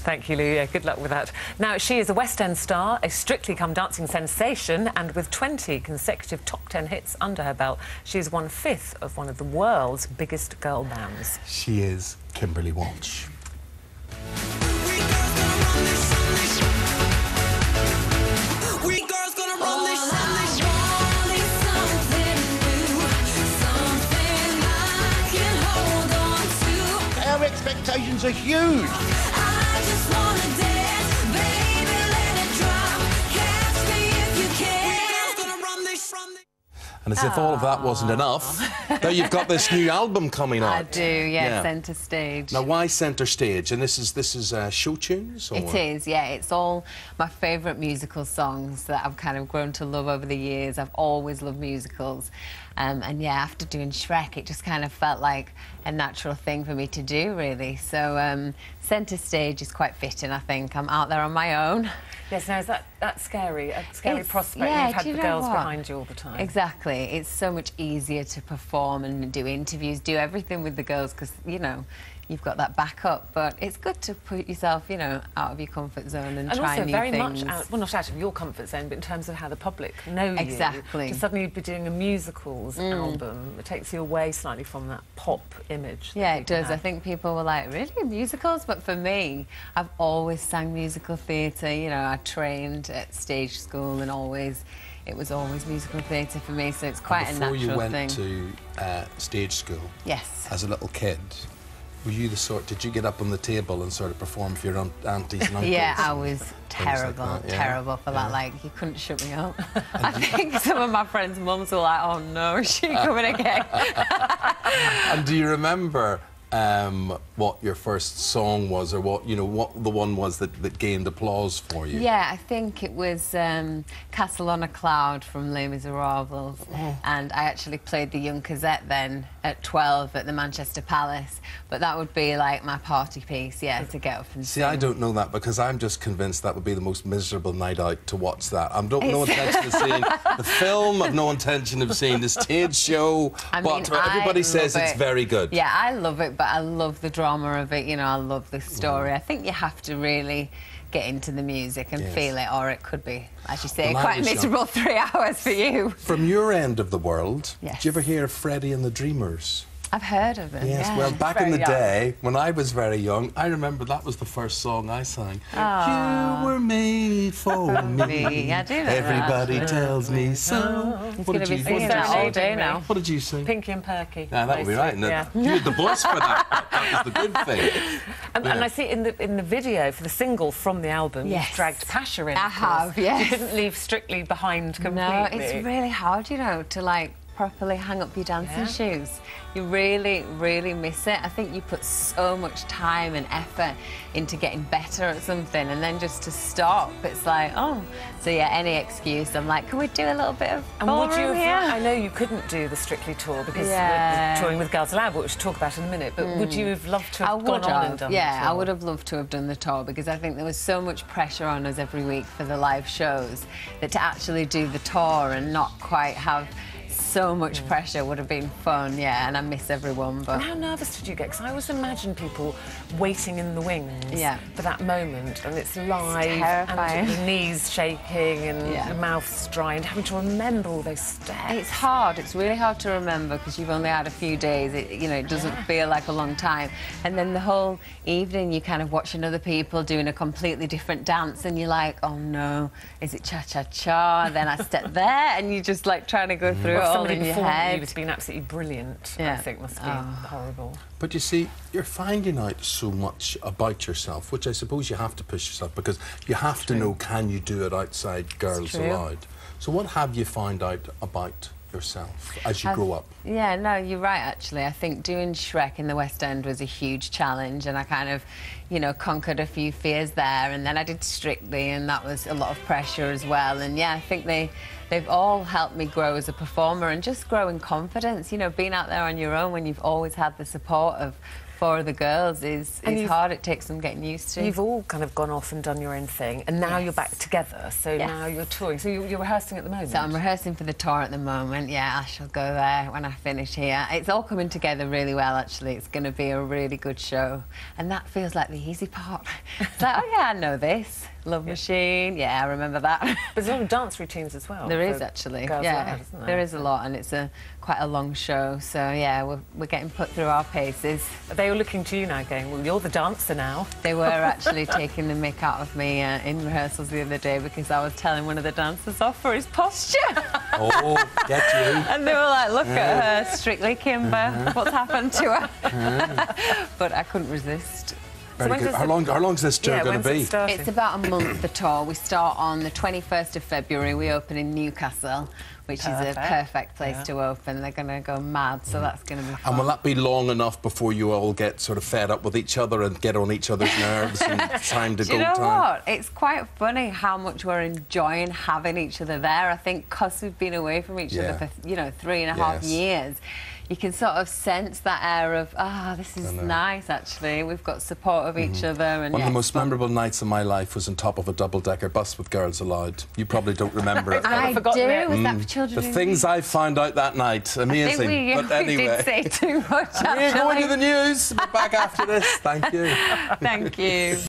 Thank you, Lou. Good luck with that. Now, she is a West End star, a Strictly Come Dancing sensation, and with 20 consecutive top 10 hits under her belt, she's 1/5 of one of the world's biggest girl bands. She is Kimberley Walsh. Our expectations are huge. And as if all of that wasn't enough, now you've got this new album coming out. I do, yeah. Centre Stage. Now, why Centre Stage? And this is show tunes? Or? It is, yeah. It's all my favourite musical songs that I've kind of grown to love over the years. I've always loved musicals. And yeah, after doing Shrek, it just kind of felt like a natural thing for me to do, really. So Centre Stage is quite fitting, I think. I'm out there on my own. Yes, now is that scary? A scary prospect? Yeah, you've had the girls behind you all the time. Exactly. It's so much easier to perform and do interviews, do everything with the girls because, you know, you've got that backup. But it's good to put yourself, you know, out of your comfort zone and try new things. And also very much out, well, not out of your comfort zone, but in terms of how the public know you. Exactly. To suddenly be doing a musicals album, it takes you away slightly from that pop image. Yeah, it does. I think people were like, really, musicals? But for me, I've always sang musical theatre. You know, I trained at stage school and it was always musical theatre for me, so it's quite a natural thing. Before you went to stage school, yes, as a little kid, were you the sort, did you get up on the table and sort of perform for your aunties and uncles? Yeah, I was terrible, like terrible for that. Like, you couldn't shut me up. I think some of my friends' mums were like, oh no, is she coming again? And do you remember what your first song was, or what the one was that gained applause for you? Yeah, I think it was Castle on a Cloud from Les Miserables, and I actually played the young Cosette then at 12 at the Manchester Palace, but that would be like my party piece, yeah, to get up and See, sing. I don't know that because I'm just convinced that would be the most miserable night out to watch that. I've no intention of seeing the film, I've no intention of seeing the stage show, but everybody says it's very good. Yeah, I love it, but I love the drama of it, you know, I love the story. I think you have to really get into the music and feel it, or it could be, as you say, quite a miserable 3 hours for you. From your end of the world, yes, did you ever hear of Freddie and the Dreamers? I've heard of it. Yes, well, back in the day, when I was very young, I remember that was the first song I sang. Oh. You were made for me. I do know Everybody that. tells me so. It's going to be singing that all day now. What did you sing? Pinky and Perky. Yeah, that would be right. Yeah. You had the voice for that. That was the good thing. And I see in the video for the single from the album, you've dragged Pasha in. I have, yes. You didn't leave Strictly behind completely. No, it's really hard, you know, to like properly hang up your dancing shoes. You really, really miss it. I think you put so much time and effort into getting better at something, and then just to stop, it's like, oh. So yeah, any excuse. I'm like, can we do a little bit of ballroom here? I know you couldn't do the Strictly tour because we're touring with Girls Aloud, which we'll talk about in a minute, but would you have loved to have gone on and done the tour? I would have loved to have done the tour, because I think there was so much pressure on us every week for the live shows that to actually do the tour and not quite have so much pressure would have been fun, yeah, and I miss everyone. But and how nervous did you get? Because I always imagine people waiting in the wings for that moment, and it's live, it's terrifying, and the knees shaking and the mouth's dry, and having to remember all those steps. It's hard. It's really hard to remember because you've only had a few days. You know, it doesn't feel like a long time. And then the whole evening, you're kind of watching other people doing a completely different dance, and you're like, oh no, is it cha-cha-cha? Then I step there, and you're just like trying to go through it all in your head. It's been absolutely brilliant. I think must be horrible. But you see, you're finding out so much about yourself, which I suppose you have to push yourself, because you have to know, can you do it outside Girls Aloud? So what have you found out about yourself as you grow up? Yeah, no, you're right, actually. I think doing Shrek in the West End was a huge challenge, and I kind of, you know, conquered a few fears there, and then I did Strictly, and that was a lot of pressure as well. And yeah, I think they've all helped me grow as a performer and just grow in confidence, you know, being out there on your own when you've always had the support of 4 of the girls is hard. It takes some getting used to. You've all kind of gone off and done your own thing, and now you're back together, so now you're touring. So you're rehearsing at the moment? So I'm rehearsing for the tour at the moment, yeah. I shall go there when I finish here. It's all coming together really well, actually. It's going to be a really good show, and that feels like the easy part. It's like, oh yeah, I know this. Love Machine, yeah, I remember that. But there's a lot of dance routines as well. There is, actually. Girls Aloud, isn't there? There is a lot, and it's quite a long show, so yeah, we're getting put through our paces. Are they all looking to you now going, well, you're the dancer now? They were actually taking the mick out of me in rehearsals the other day because I was telling one of the dancers off for his posture. Oh, get you. And they were like, look at her, Strictly Kimber, what's happened to her? But I couldn't resist. Very good. How long is this tour going to be? It's about a month, the tour. We start on the 21st of February. We open in Newcastle, which is a perfect place to open. They're going to go mad, so that's going to be fun. And will that be long enough before you all get sort of fed up with each other and get on each other's nerves and time to go? Do you know what? It's quite funny how much we're enjoying having each other there. I think because we've been away from each other for, 3.5 years, you can sort of sense that air of, this is nice, actually. We've got support of each other. And one of the most memorable nights of my life was on top of a double-decker bus with Girls Aloud. You probably don't remember it. I do. Was that for children? The things I found out that night, amazing. I think we did say too much, actually. We're going to the news. We're back after this. Thank you. Thank you.